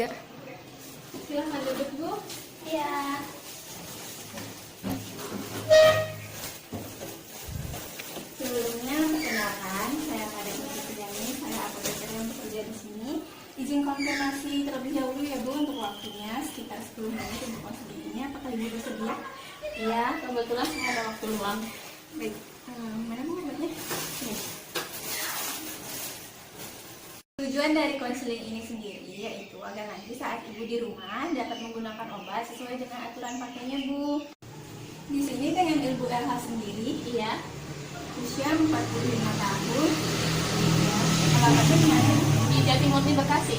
aja. Silahkan duduk, Bu. Iya. Sebelumnya perkenalkan, saya pada ini, saya apoteker yang bekerja di sini. Izin konfirmasi terlebih dahulu ya Bu untuk waktunya sekitar 10 menit untuk konsultasinya. Apakah Ibu bersedia? Iya, kebetulan saya ada waktu luang. Baik. Mana Bu obatnya? Nih. Tujuan dari konseling ini sendiri yaitu agar nanti saat Ibu di rumah dapat menggunakan obat sesuai dengan aturan pakainya Bu. Di sini dengan Ibu LH sendiri, Iya. usia 45 tahun. Ya, alamatnya di mana? Di Jatimurni, Bekasi.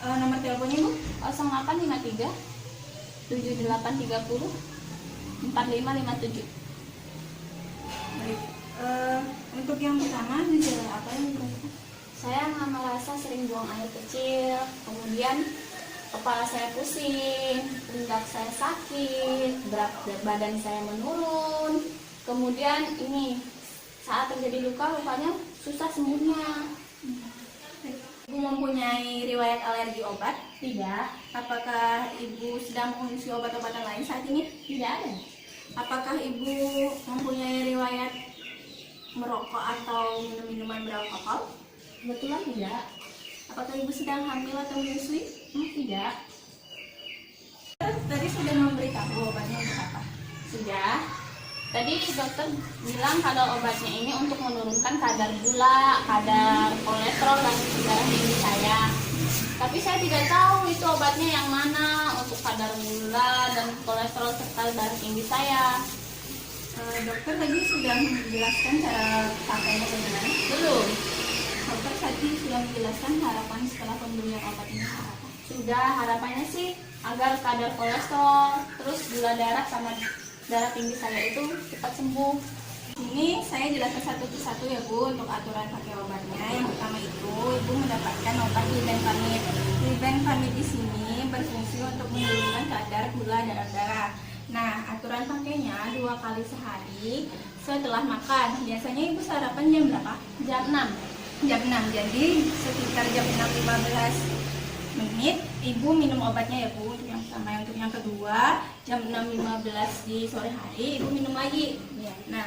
Nomor teleponnya Bu? 0853 7830 4557. Baik. Untuk yang pertama gejala apa yang dirasakan? Saya merasa sering buang air kecil, kemudian kepala saya pusing, pundak saya sakit, berat badan saya menurun. Kemudian ini saat terjadi lukanya susah sembuhnya. Ibu mempunyai riwayat alergi obat? Tidak, Apakah Ibu sedang mengonsumsi obat-obatan lain saat ini? tidak ada. Apakah Ibu mempunyai riwayat merokok atau minum minuman beralkohol? Kebetulan tidak. Apakah Ibu sedang hamil atau menyusui? Tidak. Tadi sudah memberitahu obatnya untuk apa? Sudah. Tadi dokter bilang kalau obatnya ini untuk menurunkan kadar gula, kadar kolesterol dan darah tinggi saya. Tapi saya tidak tahu itu obatnya yang mana untuk kadar gula dan kolesterol serta darah tinggi saya. Dokter tadi sudah menjelaskan cara pakainya bagaimana? Belum. Dokter tadi sudah menjelaskan harapan setelah pembelian obat ini apa? Sudah, harapannya sih agar kadar kolesterol, terus gula darah sama darah tinggi saya itu cepat sembuh. Ini saya jelaskan satu persatu ya Bu untuk aturan pakai obatnya. Yang pertama itu Ibu mendapatkan obat glibenclamid. Glibenclamid di sini berfungsi untuk menurunkan kadar gula dalam darah. Nah, aturan pakainya 2 kali sehari setelah makan. Biasanya Ibu sarapan jam berapa? Jam 6. Jam 6. Jadi sekitar jam 6.15 menit Ibu minum obatnya ya Bu untuk yang pertama. Untuk yang kedua jam 6.15 di sore hari Ibu minum lagi. Ya. Nah,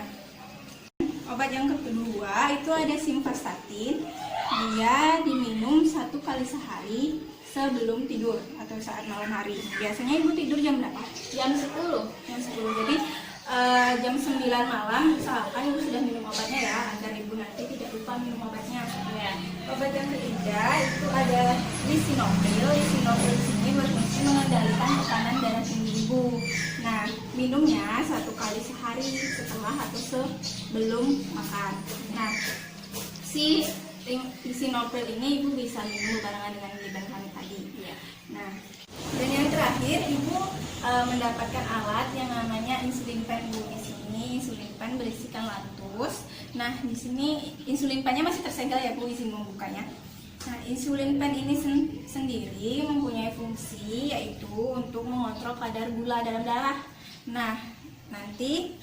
obat yang kedua itu ada simvastatin. Dia diminum 1 kali sehari sebelum tidur atau saat malam hari. Biasanya Ibu tidur jam berapa? Jam 10. Jam 10. Jadi jam 9 malam usahakan Ibu sudah minum obatnya ya, agar Ibu nanti tidak lupa minum obatnya. Ya. Obat yang ketiga itu ada lisinopril. Lisinopril ini berfungsi mengendalikan tekanan darah tinggi Ibu. Nah, minumnya 1 kali sehari setelah atau sebelum makan. Nah, si lisinopril ini Ibu bisa minum barengan dengan glibenclamid tadi. Ya. Nah, dan yang terakhir Ibu mendapatkan alat yang namanya insulin pen Bu. Di sini insulin pen berisikan latus. Nah, di sini insulin pennya masih tersegel ya Bu, izin membukanya. Nah, insulin pen ini sendiri mempunyai fungsi yaitu untuk mengontrol kadar gula dalam darah. Nah, nanti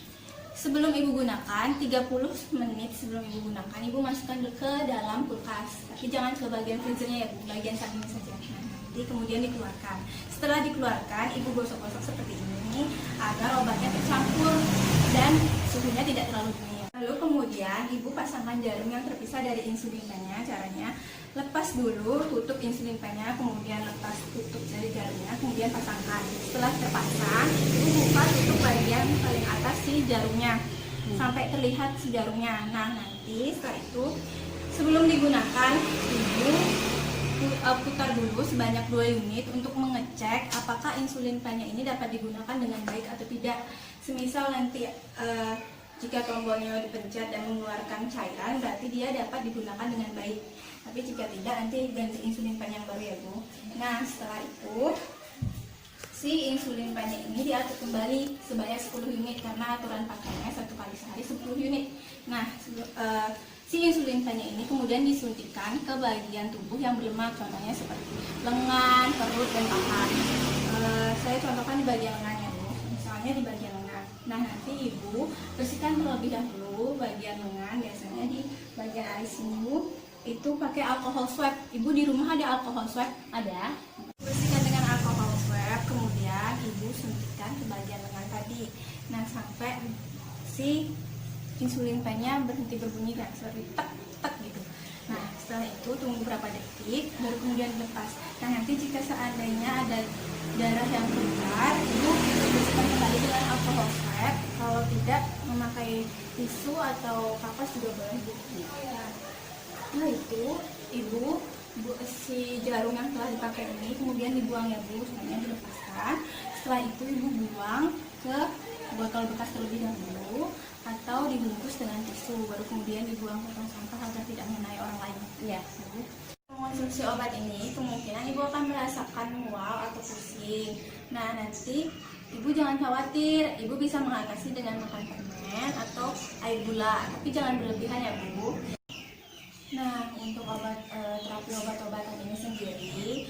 sebelum Ibu gunakan, 30 menit sebelum Ibu gunakan, Ibu masukkan ke dalam kulkas. Tapi jangan ke bagian freezernya ya Bu, bagian samping saja. Nah, nanti kemudian dikeluarkan. Setelah dikeluarkan, Ibu gosok-gosok seperti ini agar obatnya tercampur dan suhunya tidak terlalu dingin. Lalu kemudian Ibu pasangkan jarum yang terpisah dari insulin pennya. Caranya lepas dulu tutup insulin pennya, kemudian lepas tutup dari jarumnya, kemudian pasangkan. Setelah terpasang, Ibu buka tutup bagian paling atas si jarumnya sampai terlihat si jarumnya. Nah, nanti setelah itu sebelum digunakan Ibu putar dulu sebanyak 2 unit untuk mengecek apakah insulin pennya ini dapat digunakan dengan baik atau tidak. Semisal nanti jika tombolnya dipencet dan mengeluarkan cairan, berarti dia dapat digunakan dengan baik. Tapi jika tidak, nanti ganti insulin pen yang baru ya Bu. Nah, setelah itu si insulin pennya ini diatur kembali sebanyak 10 unit karena aturan pakainya 1 kali sehari 10 unit. Nah, si insulin pennya ini kemudian disuntikan ke bagian tubuh yang berlemak, contohnya seperti lengan, perut, dan paha. Saya contohkan di bagian lengannya Bu. Misalnya di bagian lengan. Nah, nanti Ibu bersihkan terlebih dahulu bagian lengan, biasanya di bagian alis sini Bu. itu pakai alkohol swab. Ibu di rumah ada alkohol swab? Ada. Bersihkan dengan alkohol swab, kemudian ibu suntikan ke bagian lengan tadi. Nah, sampai si insulin pennya berhenti berbunyi kan, seperti tek tek gitu. Nah, setelah itu tunggu beberapa detik, baru kemudian lepas. Nah, nanti jika seandainya ada darah yang keluar, ibu bersihkan kembali dengan alkohol swab. Kalau tidak, memakai tisu atau kapas juga boleh bu. Nah, itu ibu si jarum yang telah dipakai ini kemudian dibuang ya bu, semuanya dilepaskan. Setelah itu ibu buang ke botol bekas terlebih dahulu atau dibungkus dengan tisu, baru kemudian dibuang ke tong sampah agar tidak mengenai orang lain. Iya. Mengonsumsi obat ini kemungkinan ibu akan merasakan mual atau pusing. Nah, nanti ibu jangan khawatir, ibu bisa mengatasi dengan makan permen atau air gula, tapi jangan berlebihan ya bu. Nah, untuk terapi obat-obatan ini sendiri,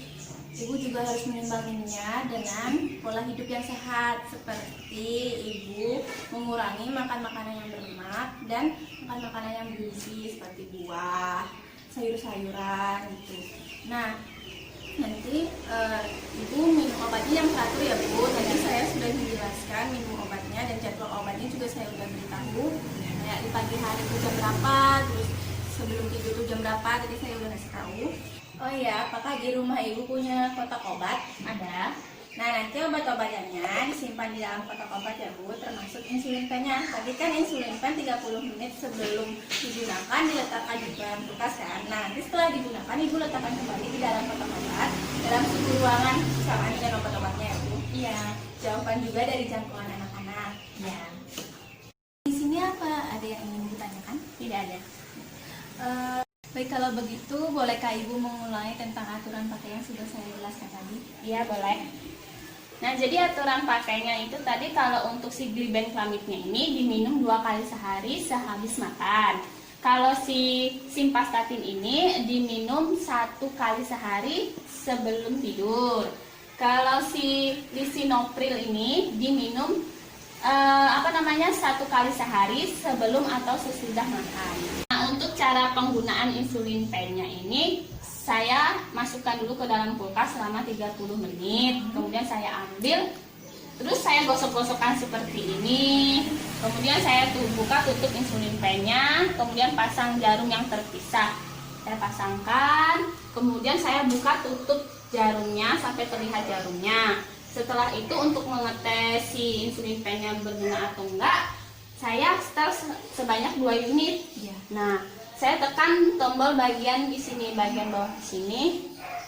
ibu juga harus menimbanginya dengan pola hidup yang sehat, seperti ibu mengurangi makan makanan yang berlemak dan makan makanan yang bergizi seperti buah, sayur-sayuran gitu. Nah, nanti ibu minum obatnya yang teratur ya bu. Tadi saya sudah menjelaskan minum obatnya dan jadwal obatnya juga saya sudah beritahu. Kayak di pagi hari itu jam berapa, terus sebelum tidur itu jam berapa, tadi saya udah kasih tahu. Oh iya, apakah di rumah ibu punya kotak obat? Ada. Nah, nanti obat-obatannya disimpan di dalam kotak obat ya bu, termasuk insulin pennya. Tadi kan insulin pen 30 menit sebelum digunakan diletakkan di dalam kulkas kan. Nah, nanti setelah digunakan ibu letakkan kembali di dalam kotak obat dalam suhu ruangan sama dengan obat-obatnya ya bu. Iya. Jauhkan juga dari jangkauan anak-anak. Iya. Di sini apa ada yang ingin ditanyakan? Tidak ada. Baik, kalau begitu bolehkah ibu mengulangi tentang aturan pakai yang sudah saya jelaskan tadi? Iya, boleh. Nah, jadi aturan pakainya itu tadi kalau untuk si glibenclamidnya ini diminum 2 kali sehari sehabis makan. Kalau si simvastatin ini diminum 1 kali sehari sebelum tidur. Kalau si lisinopril ini diminum 1 kali sehari sebelum atau sesudah makan. Nah, untuk cara penggunaan insulin pennya ini, saya masukkan dulu ke dalam kulkas selama 30 menit. Kemudian saya ambil, terus saya gosok-gosokkan seperti ini. Kemudian saya buka tutup insulin pennya, kemudian pasang jarum yang terpisah. Saya pasangkan, kemudian saya buka tutup jarumnya sampai terlihat jarumnya. Setelah itu untuk mengetes si insulin pennya berguna atau enggak, saya setel sebanyak 2 unit. Iya. Nah, saya tekan tombol bagian di sini, bagian bawah di sini.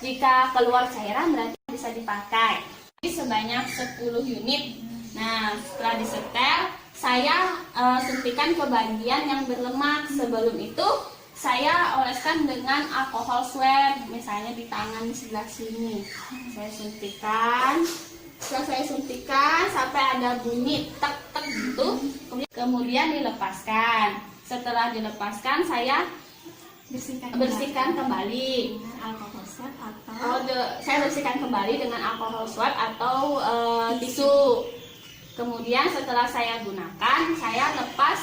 Jika keluar cairan berarti bisa dipakai. Jadi sebanyak 10 unit. Nah, setelah disetel, saya suntikan ke bagian yang berlemak. Sebelum itu saya oleskan dengan alkohol swab, misalnya di tangan di sebelah sini. Saya suntikan. Setelah saya suntikan sampai ada bunyi tek tek gitu, kemudian dilepaskan. Setelah dilepaskan saya bersihkan kembali. Alkohol swab atau Saya bersihkan kembali dengan alkohol swab atau tisu. Kemudian setelah saya gunakan, saya lepas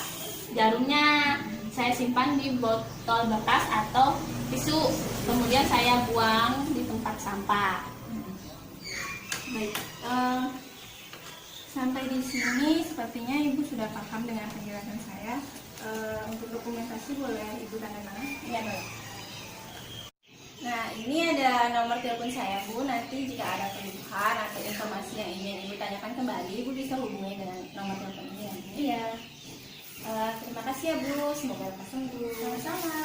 jarumnya. Saya simpan di botol bekas atau tisu. Kemudian saya buang di tempat sampah. baik. Sampai di sini sepertinya ibu sudah paham dengan penjelasan saya. Untuk dokumentasi boleh ibu tanda tangan? Iya, boleh. Nah, ini ada nomor telepon saya bu. Nanti jika ada keluhan atau informasi yang ingin ibu tanyakan kembali, ibu bisa hubungi dengan nomor telepon ini ya. Bu. Iya. Terima kasih ya bu. Semoga lekas sembuh. Sama-sama.